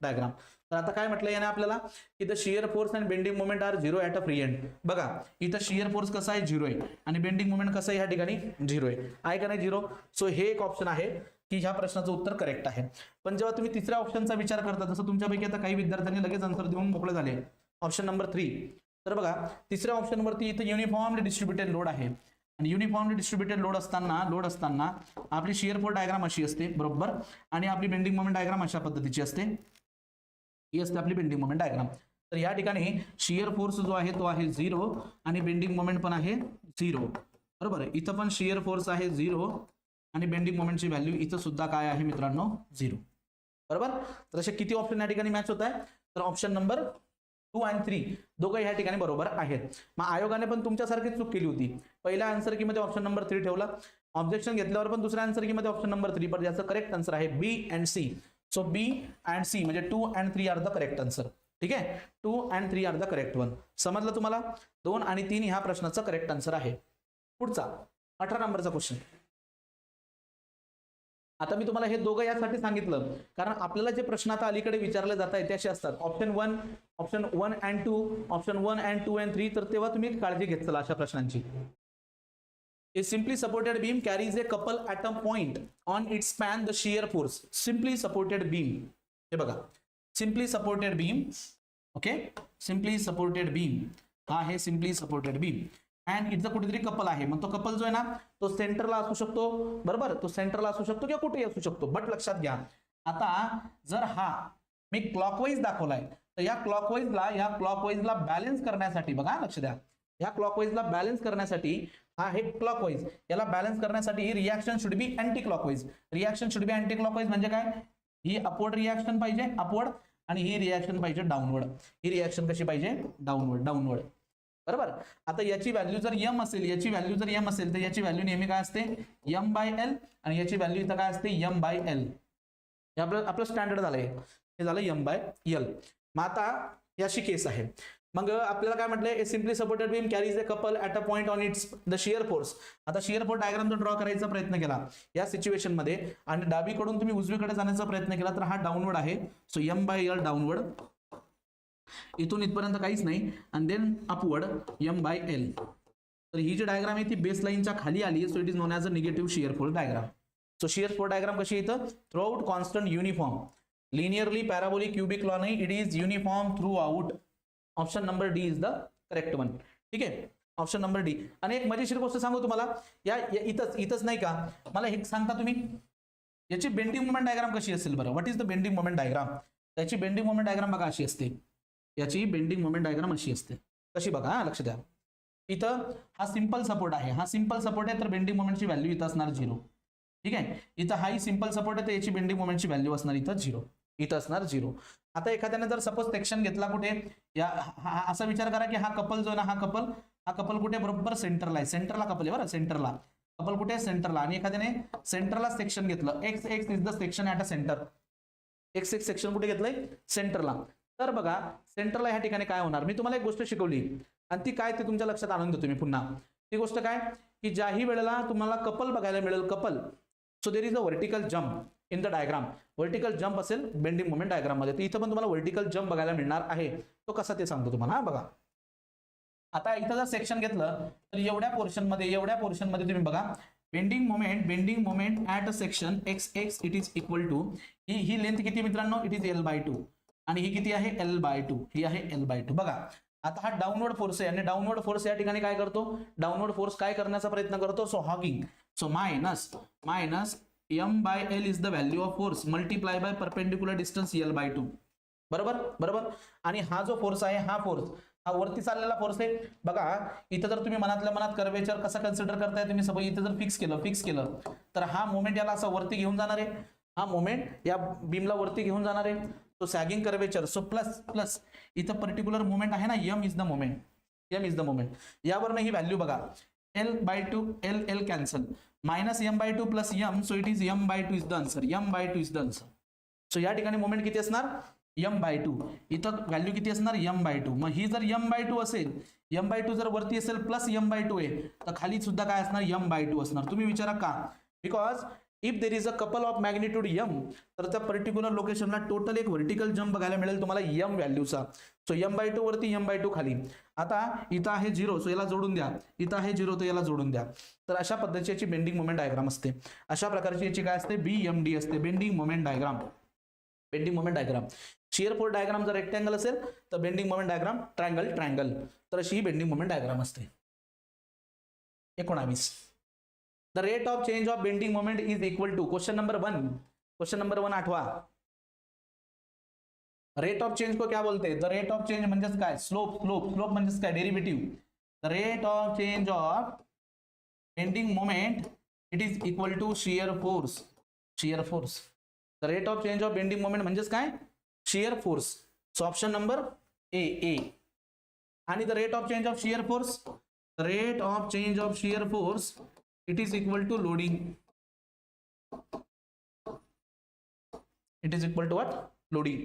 डायग्राम तर आता काय म्हटलं याने आपल्याला की the shear force and bending moment are 0 at a free end बघा इथं शियर फोर्स कसा आहे 0 आहे आणि बेंडिंग मोमेंट कसं आहे या ठिकाणी 0 आहे का नाही 0 सो हे एक ऑप्शन आहे की ह्या प्रश्नाचं उत्तर करेक्ट आहे पण जेव्हा तुम्ही तिसऱ्या ऑप्शनचा विचार करता जसं तुमच्यापैकी आता काही विद्यार्थ्यांनी लगेच आन्सर देऊन मोकळे झाले ऑप्शन नंबर 3 तर बघा तिसऱ्या ऑप्शनवरती इथं युनिफॉर्मली डिस्ट्रीब्युटेड लोड आहे आणि युनिफॉर्मली डिस्ट्रीब्युटेड लोड असताना आपली शियर फोर्स डायग्राम अशी असते बरोबर आणि आपली बेंडिंग मोमेंट डायग्राम अशा पद्धतीची असते ही असते आपली बेंडिंग मोमेंट डायग्राम तर या ठिकाणी शियर फोर्स जो आहे तो आहे 0 आणि बेंडिंग मोमेंट पण आहे 0 बरोबर इथं पण शियर फोर्स आहे 0 आणि बेंडिंग मोमेंटची व्हॅल्यू इथं सुद्धा काय आहे मित्रांनो 0 बरोबर तर असे किती ऑप्शन या ठिकाणी मॅच होत आहे तर ऑप्शन नंबर 2 आणि 3 दोघं या ठिकाणी बरोबर आहेत मग आयोगाने पण तुमच्यासारखीच चूक केली होती पहिल्या आन्सर की मध्ये ऑप्शन नंबर 3 ठेवला ऑब्जेक्शन घेतल्यावर पण दुसऱ्या आन्सर की मध्ये ऑप्शन नंबर 3 पण याचं करेक्ट आन्सर आहे B and C so B and C म्हणजे 2 and 3 are the correct answer ठीक आहे 2 and 3 are the correct one समजलं तुम्हाला 2 आणि 3 ह्या प्रश्नाचा करेक्ट आन्सर आहे पुढचा 18 नंबरचा क्वेश्चन आता मी तुम्हाला हे दोघं यासाठी सांगितलं कारण आपल्याला जे प्रश्न आता अलीकडे विचारले जात आहेत ते असे असतात option 1 and 2 option 1 and 2 and 3 तर तेव्हा तुम्ही काळजी घेत चला अशा प्रश्नांची A simply supported beam carries a couple at a point on its span the shear force. Simply supported beam. हे बघा. Simply supported beam. Okay. Simply supported beam. हा आहे simply supported beam. And इथं कुठेतरी कपल आहे. मग तो couple जो आहे ना तो सेंटरला असू शकतो बरोबर तो सेंटरला असू शकतो किंवा कुठेही असू शकतो बट लक्षात घ्या आता जर हा मी क्लॉकवाईज दाखवलाय तर या क्लॉकवाईजला बॅलन्स करण्यासाठी बघा लक्ष द्या या क्लॉकवाईजला बॅलन्स करण्यासाठी हा आहे क्लॉकवाईज याला बॅलन्स करण्यासाठी ही reaction should be anti clockwise म्हणजे काय ही अपवर्ड रिएक्शन पाहिजे अपवर्ड आणि ही रिएक्शन पाहिजे डाऊनवर्ड ही रिएक्शन कशी पाहिजे डाऊनवर्ड बरोबर आता याची व्हॅल्यू जर m असेल तर याची व्हॅल्यू नेहमी काय असते m/l आणि याची व्हॅल्यू इथं काय असते m/l हे आपलं स्टँडर्ड झालंय हे झालं m/l मग आता याची केस आहे मग आपल्याला काय म्हटलंय simply supported beam carries a couple at a point on it's the shear force आता शियर फोर्स डायग्राम जर ड्रॉ करायचा प्रयत्न केला या सिच्युएशन मध्ये आणि डावीकडून तुम्ही उजवीकडे जाण्याचा प्रयत्न केला तर हा डाऊनवर्ड आहे सो m/l डाऊनवर्ड इथून इथपर्यंत काहीच नाही आणि देन अपवर्ड m/l तर ही जी डायग्राम आहे ती बेस लाईनच्या खाली आली आहे, so it is known as a negative shear force diagram. So shear force diagram कशी इथं throughout constant uniform linearly parabolic cubic law नाही, it is uniform throughout. Option number D is the correct one. ठीक आहे, option number D. आणि एक मजेशीर गोष्ट सांगू तुम्हाला, या इथंच नाही का, मला हे सांगता तुम्ही याची बेंडिंग मोमेंट डायग्राम कशी असेल बरं. What is the bending moment diagram. त्याची बेंडिंग मोमेंट डायग्राम बघा अशी असते. याची बेंडिंग मोमेंट डायग्राम अशी असते. कशी बघा, हा लक्ष द्या. इथं हा सिंपल सपोर्ट आहे, हा सिंपल सपोर्ट आहे, तर बेंडिंग मोमेंटची व्हॅल्यू इथं असणार 0. ठीक आहे, इथं हाही सिंपल सपोर्ट आहे, तर याची बेंडिंग मोमेंटची व्हॅल्यू असणार इथं 0. इथं असणार 0. आता एखाद्याने जर सपोज सेक्शन घेतला कुठे, या असा विचार करा की हा कपल जो आहे ना, हा कपल कुठे बरोबर सेंटरला आहे. सेंटरला कपल आहे बरं, सेंटरला कपल कुठे आहे, सेंटरला. आणि एखाद्याने सेंटरला सेक्शन घेतलं, x is the section at a centre. X section कुठे घेतलंय, सेंटरला. तर बघा सेंटरला ह्या ठिकाणी काय होणार, मी तुम्हाला एक गोष्ट शिकवली आणि ती काय ते तुमच्या लक्षात आणून देतो मी पुन्हा. ती गोष्ट काय की ज्याही वेळेला तुम्हाला कपल बघायला मिळेल, couple, so there is a vertical jump in the diagram. Vertical jump असेल बेंडिंग मोमेंट डायग्राम मध्ये, तर इथं पण तुम्हाला व्हर्टिकल जम्प बघायला मिळणार आहे. तो कसा ते सांगतो तुम्हाला. हा बघा, आता इथं जर सेक्शन घेतलं तर एवढ्या पोर्शन मध्ये तुम्ही बघा bending moment at a section X it is equal to ही लेंथ किती मित्रांनो, इट इज L/2 आणि ही किती आहे L/2, ही आहे L/2. बघा आता हा डाऊनवर्ड फोर्स आहे आणि डाऊनवर्ड फोर्स या ठिकाणी काय करतो, डाऊनवर्ड फोर्स काय करण्याचा प्रयत्न करतो, so hugging. So minus M/L is the value of force multiply by perpendicular distance L/2. बरोबर. आणि हा जो फोर्स आहे, हा वरती चाललेला फोर्स आहे. बघा इथं जर तुम्ही मनातल्या मनात कर्वेचर कसं कन्सिडर करताय तुम्ही, सपोज इथं जर फिक्स केलं तर हा मोमेंट याला असं वरती घेऊन जाणार आहे, हा मोमेंट या बीमला वरती घेऊन जाणार आहे. तो सॅगिंग कर्वेचर, सो प्लस इथं पर्टिक्युलर मोमेंट आहे ना, M इज द मोमेंट. यावरनं ही व्हॅल्यू बघा L/2 L cancel, minus M/2 plus M, so it is M/2 is the answer. So या ठिकाणी मोमेंट किती असणार, M/2. इथं व्हॅल्यू किती असणार, M/2. मग ही जर M/2 असेल, M/2 जर वरती असेल प्लस M/2 आहे, तर खाली सुद्धा काय असणार, M/2 असणार. तुम्ही विचारा का, because if there is a couple of magnitude M, तर त्या पर्टिक्युलर लोकेशनला टोटल एक व्हर्टिकल जम्प बघायला मिळेल तुम्हाला M व्हॅल्यूचा. सो M/2 वरती M/2 खाली. आता इथं आहे 0, सो याला जोडून द्या. इथं आहे 0, तर याला जोडून द्या. तर अशा पद्धतीची याची बेंडिंग मोमेंट डायग्राम असते. अशा प्रकारची याची काय असते, BMD असते, bending moment diagram. Shear force diagram जर रेक्टँगल असेल तर बेंडिंग मोमेंट डायग्राम ट्रायंगल. तर अशी ही बेंडिंग मोमेंट डायग्राम असते. 19 the rate of change of bending moment is equal to, question number 1 आठवा. रेट ऑफ चेंज को क्या बोलते हैं, द रेट ऑफ चेंज म्हणजेच काय, स्लोप म्हणजेच काय, derivative. The rate of change of bending moment it is equal to shear force. The rate of change of bending moment म्हणजेच काय, shear force. So option number A. आणि the rate of change of shear force it is equal to loading. It is equal to what, loading.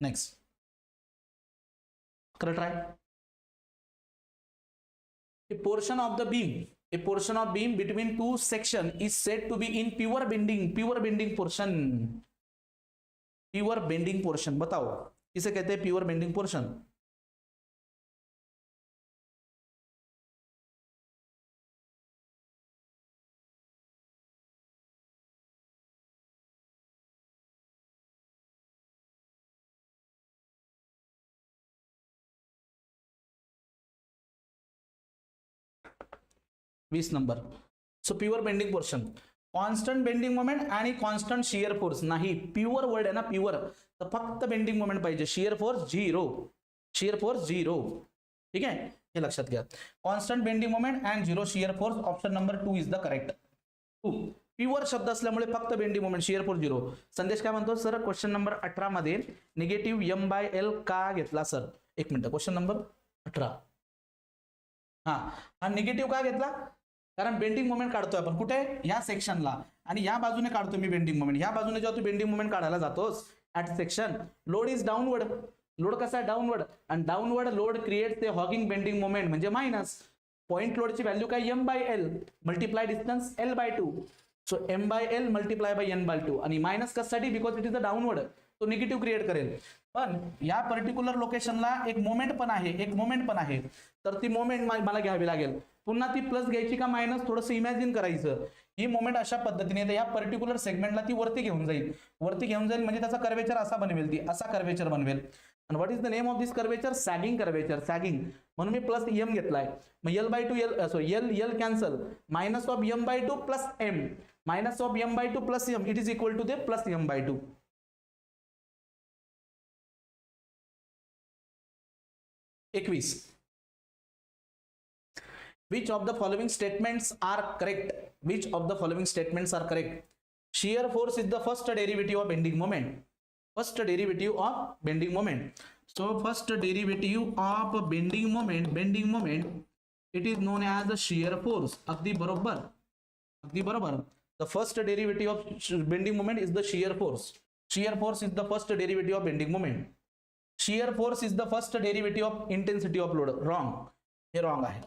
Next, try. A portion of beam between two section is said to be in pure bending portion. बताओ किसे कहते हैं pure bending portion. Number. So pure bending portion, constant bending moment आणि constant shear force नाही. Pure word आहे ना, pure, तर फक्त बेंडिंग मोमेंट पाहिजे. Shear force zero. ठीक आहे, हे लक्षात घ्या. Constant bending moment and 0 shear force. Option number 2 is the correct. Pure शब्द असल्यामुळे फक्त बेंडिंग मोमेंट, शियर फोर्स 0. संदेश काय म्हणतो, सर क्वेश्चन नंबर 18 मध्ये निगेटिव्ह M/L का घेतला सर. एक मिनिट, क्वेश्चन नंबर 18. हा निगेटिव्ह का घेतला, कारण बेंडिंग मोमेंट काढतोय आपण कुठे, या सेक्शनला, आणि या बाजूने काढतो मी बेंडिंग मोमेंट. या बाजूने जेव्हा तू बेंडिंग मोमेंट काढायला जातोस at section, load is downward. Load कसा आहे, डाऊनवर्ड. आणि downward load creates the hogging bending moment म्हणजे मायनस. पॉइंट लोडची व्हॅल्यू काय, M/L multiply distance L/2. So M/L multiply by N/2. आणि मायनस कशासाठी, because it is a downward. तो तो निगेटिव्ह क्रिएट करेल. पण या पर्टिक्युलर लोकेशनला एक मोमेंट पण आहे, तर ती मोमेंट मला घ्यावी लागेल. पुन्हा ती प्लस घ्यायची का मायनस, थोडंसं इमॅजिन करायचं. ही मोमेंट अशा पद्धतीने या पर्टिक्युलर सेगमेंटला ती वरती घेऊन जाईल म्हणजे त्याचा कर्वेचर असा बनवेल, ती असा कर्वेचर बनवेल. आणि what is the name of this curvature? Sagging curvature. Sagging म्हणून मी प्लस एम घेतलाय. मग L cancel, minus of M by two plus M, minus of M by two plus M, it is equal to the plus M by two. 21. Which of the following statements are correct? Which of the following statements are correct? Shear force is the first derivative of bending moment. First derivative of bending moment. So first derivative of bending moment, it is known as the shear force. अगदी बरोबर. The first derivative of bending moment is the shear force. Shear force is the first derivative of bending moment. Shear force is the first derivative of intensity of load. Wrong. हे wrong आहे.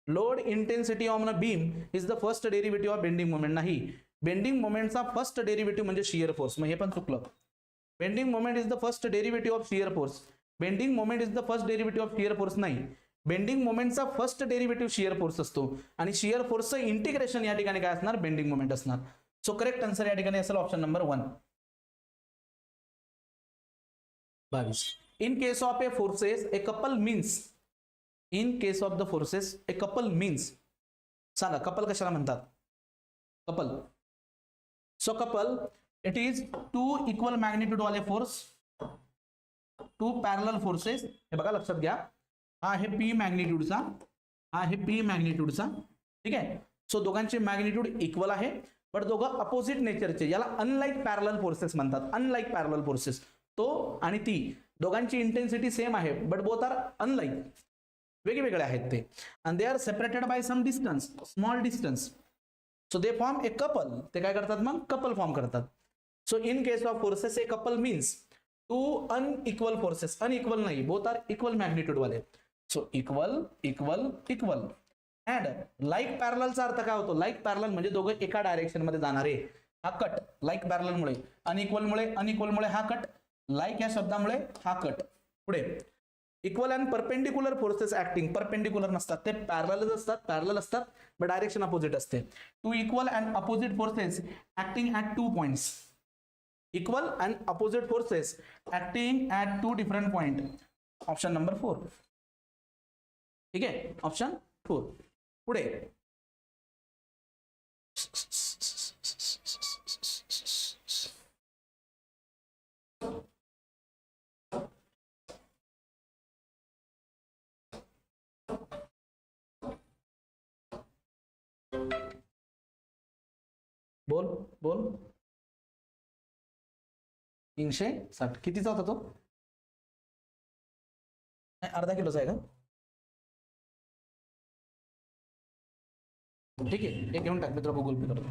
Load intensity on a beam is the first derivative of bending moment. नाही, bending मोमेंटचा first derivative म्हणजे shear force. मग हे पण चुकलं. Bending moment is the first derivative of shear force. Bending moment is the first derivative of shear force नाही. Bending मोमेंटचा first derivative shear force असतो आणि शियर फोर्सचं इंटिग्रेशन या ठिकाणी काय असणार? बेंडिंग मोमेंट असणार. सो करेक्ट आन्सर या ठिकाणी असेल option number 1. 22. In case of a forces, a couple means. In case of the forces, a couple means. सांगा कपल कशाला म्हणतात? Couple. So couple, it is two equal magnitude वाले force, two parallel forces. हे बघा लक्षात घ्या. हा आहे P मॅग्निट्यूडचा, हा आहे P मॅग्निट्यूडचा. ठीक आहे. सो दोघांचे मॅग्निट्यूड इक्वल आहे, बट दोघं अपोजिट नेचरचे. याला अनलाइक पॅरलल फोर्सेस म्हणतात. Unlike parallel forces. तो आणि ती दोघांची इंटेन्सिटी सेम आहे, बट बोथ आर अनलाइक. वेगवेगळे आहेत ते. And they are separated by some distance, small distance. So they form a couple. ते काय करतात मग? कपल फॉर्म करतात. So in case of forces a couple means two unequal forces. Unequal नाही, both are equal magnitude वाले. So equal equal equal. And like पॅरललचा अर्थ काय होतो? लाईक पॅरलल म्हणजे दोघं एका डायरेक्शन मध्ये जाणारे. हा कट लाईक पॅरलल मुळे, अनइक्वल मुळे हा कट, लाईक या शब्दामुळे हा कट. पुढे equal and perpendicular forces acting. Perpendicular नसतात, ते पॅरलल असतात, बट डायरेक्शन अपोजिट असते. Two equal and opposite forces acting at 2 points. Equal and opposite forces acting at 2 different point. Option number 4. ठीक आहे, ऑप्शन 4. पुढे बोल 360 कितीचा होता तो? अर्धा किलोचा आहे का? ठीक आहे, एक घेऊन टाक मित्र, गुगल पे करतो.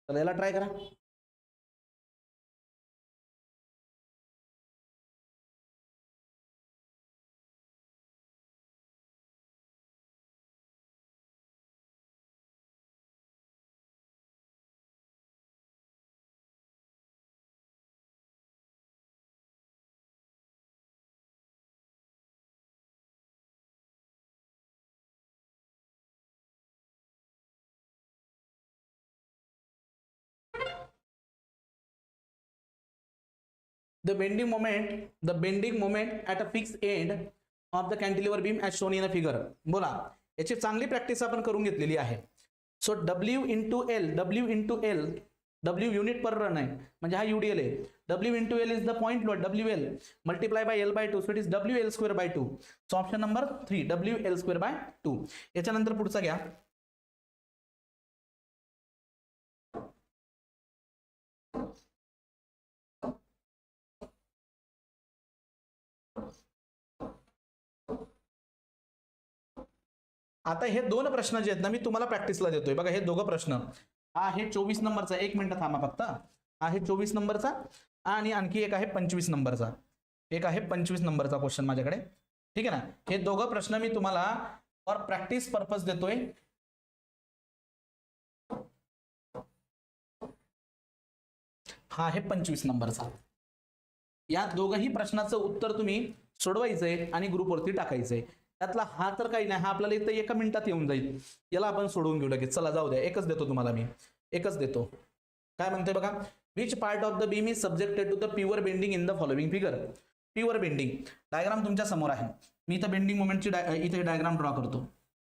तर याला ट्राय करा. The bending moment at a fixed end of the cantilever beam as shown in a figure. बोला, याची चांगली प्रॅक्टिस आपण करून घेतलेली आहे. So W into L, W unit per run आहे म्हणजे हा UDL आहे. W into L is the point load, WL multiply by L by 2, so it is WL² by 2. So option number 3 WL² by 2. याच्यानंतर पुढचा घ्या. आता हे दोन प्रश्न जे आहेत ना, मी तुम्हाला प्रॅक्टिसला देतोय बघा. हे दोघं प्रश्न, हा आहे 24 नंबरचा. 1 मिनिट थांबा फक्त. हा आहे 24 नंबरचा आणि आणखी एक आहे 25 नंबरचा, एक आहे 25 नंबरचा क्वेश्चन माझ्याकडे, ठीक आहे ना. हे दोघं प्रश्न मी तुम्हाला फॉर प्रॅक्टिस पर्पज देतोय. हा आहे 25 नंबरचा. या दोघही प्रश्नाचं उत्तर तुम्ही सोडवायचंय आणि ग्रुपवरती टाकायचंय. त्यातला हा तर काही नाही, हा आपल्याला इथं 1 मिनिटात येऊन जाईल. याला आपण सोडवून घेऊ लगेच. चला जाऊ द्या, एकच देतो तुम्हाला मी, एकच देतो. काय म्हणते बघा, which part of the beam is subjected to the pure bending in the following figure. Pure bending diagram तुमच्या समोर आहे. मी इथं बेंडिंग मोमेंटची इथे डायग्राम ड्रॉ करतो.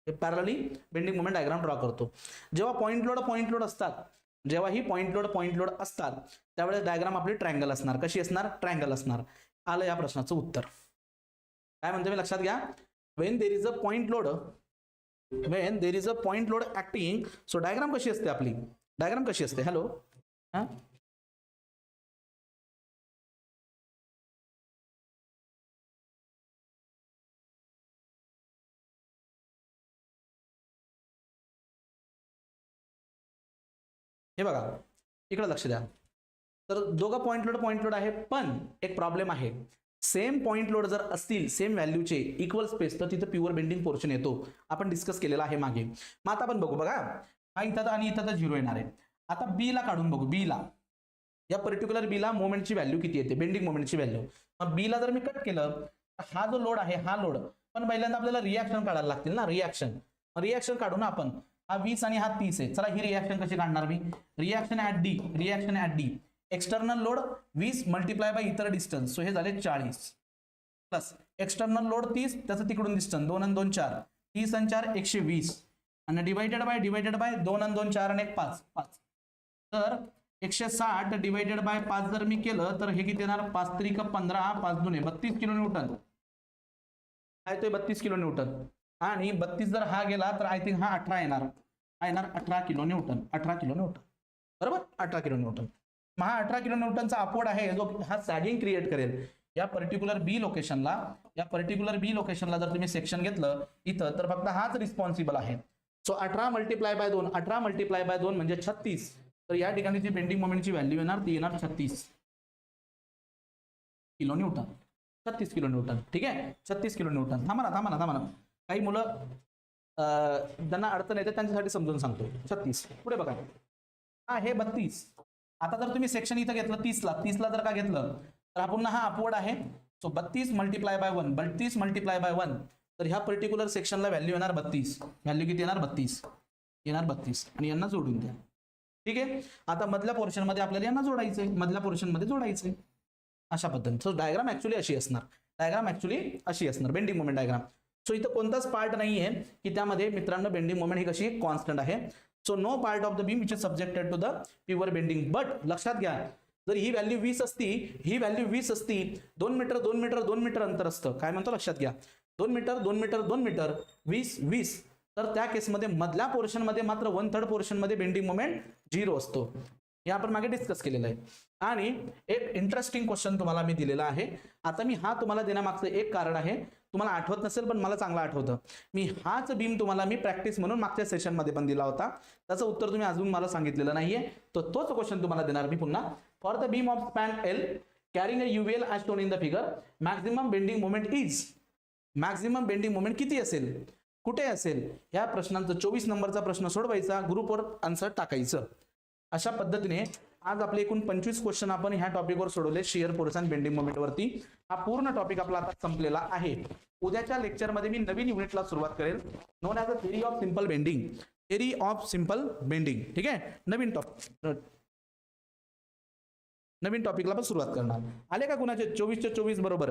Parallelly bending moment diagram draw करतो. जेव्हा पॉईंट लोड असतात, जेव्हा ही पॉईंट लोड असतात, त्यावेळेस डायग्राम आपली ट्रायंगल असणार. कशी असणार? ट्रायंगल असणार. आलं या प्रश्नाचं उत्तर. काय म्हणते मी लक्षात घ्या. when there is a point load acting, so diagram कशी असते आपली, डायग्राम कशी असते. हॅलो, हा हे बघा इकडे लक्ष द्या. तर दोघं पॉईंट लोड आहे, पण एक प्रॉब्लेम आहे. सेम पॉईंट लोड जर असतील, सेम व्हॅल्यूचे इक्वल स्पेस, तर तिथं प्युअर बेंडिंग पोर्शन येतो. आपण डिस्कस केलेला आहे मागे. मग आता आपण बघू. बघा हा इथं आणि इथं तर 0 येणार आहे. आता बी ला काढून बघू. बी ला, या पर्टिक्युलर बी ला मोमेंटची व्हॅल्यू किती येते, बेंडिंग मोमेंटची व्हॅल्यू. मग बी ला जर मी कट केलं, तर हा जो लोड आहे, हा लोड, पण पहिल्यांदा आपल्याला रिॲक्शन काढायला लागतील ना. रिॲक्शन काढू ना आपण. हा 20 आणि हा 30 आहे. चला ही रिॲक्शन कशी काढणार मी. Reaction at D, external load 20 multiply by इतर डिस्टन्स, सो हे झाले 40 प्लस एक्सटर्नल लोड 30, त्याचं तिकडून डिस्टन्स 2 आणि 2 4, 30 आणि 4 120, आणि डिवायडेड बाय 2 आणि 2 4 आणि 1 5. तर 160 डिवायडेड बाय 5 जर मी केलं, तर हे किती येणार. 5 त्रिक 15, 5 दुने 32 किलो न्यूटन. काय तो 32 किलो न्यूटन. आणि 32 जर हा गेला, तर आय थिंक हा 18 येणार. हा येणार 18 किलो न्यूटन. 18 किलो न्यूटन, बरोबर. 18 किलो न्यूटन. हा 18 किलो न्यूटनचा अपवर्ड आहे, जो हा सॅगिंग क्रिएट करेल. या पर्टिक्युलर बी लोकेशनला जर तुम्ही सेक्शन घेतलं इथं, तर फक्त हाच रिस्पॉन्सिबल आहे. सो 18 मल्टिप्लाय बाय 2 म्हणजे 36. तर या ठिकाणी जी बेंडिंग मोमेंटची व्हॅल्यू येणार, ती येणार 36 किलो न्यूटन. 36 किलो न्यूटन, ठीक आहे. 36 किलो न्यूटन. थांबा. काही मुलं ज्यांना अडचण येते त्यांच्यासाठी समजून सांगतो. 36 पुढे बघा. हा हे 32. आता जर तुम्ही सेक्शन इथं घेतलं 30 ला जर का घेतलं, तर हा पुन्हा हा अपवर्ड आहे. सो 32 मल्टिप्लाय बाय 1, तर ह्या पर्टिक्युलर सेक्शनला व्हॅल्यू येणार 32. व्हॅल्यू किती येणार? 32 येणार. 32 आणि यांना जोडून द्या, ठीक आहे. आता मधल्या पोर्शन मध्ये आपल्याला यांना जोडायचंय, मधल्या पोर्शन मध्ये जोडायचंय अशा पद्धतीने. सो डायग्राम ऍक्च्युअली अशी असणार, बेंडिंग मोमेंट डायग्राम. सो इथं कोणताच पार्ट नाहीये की त्यामध्ये मित्रांनो बेंडिंग मोमेंट ही कशी कॉन्स्टंट आहे. So no part of the beam which is subjected to the pure bending. But लक्षात घ्या, जर ही व्हॅल्यू 20 असती, 2 मीटर अंतर असतं. काय म्हणतो लक्षात घ्या. 2 मीटर 20, तर त्या केसमध्ये मधल्या पोर्शन मध्ये मात्र 1/3 पोर्शन मध्ये बेंडिंग मोमेंट 0 असतो. हे आपण मागे डिस्कस केलेलं आहे. आणि एक इंटरेस्टिंग क्वेश्चन तुम्हाला मी दिलेला आहे. आता मी हा तुम्हाला देण्यामागचं एक कारण आहे, तुम्हाला आठवत नसेल पण मला चांगलं आठवतं. मी हाच बीम तुम्हाला मी प्रॅक्टिस म्हणून मागच्या सेशन मध्ये पण दिला होता. त्याचं उत्तर तुम्ही अजून मला सांगितलेलं नाहीये, तर तोच क्वेश्चन तुम्हाला देणार मी पुन्हा. For the beam of span L carrying a UVL as shown in the figure, maximum bending moment किती असेल, कुठे असेल. या प्रश्नांचा 24 नंबरचा प्रश्न सोडवायचा, ग्रुपवर आन्सर टाकायचं. अशा पद्धतीने आज आपले एकूण 25 क्वेश्चन आपण ह्या टॉपिकवर सोडवले, shear force and bending moment वरती. हा पूर्ण टॉपिक आपला आता संपलेला आहे. उद्याच्या लेक्चरमध्ये मी नवीन युनिटला सुरुवात करेल, non as a theory of simple bending. ठीक आहे, नवीन टॉपिकला पण सुरुवात करणार. आले का कुणाचे 24च्या 24 बरोबर?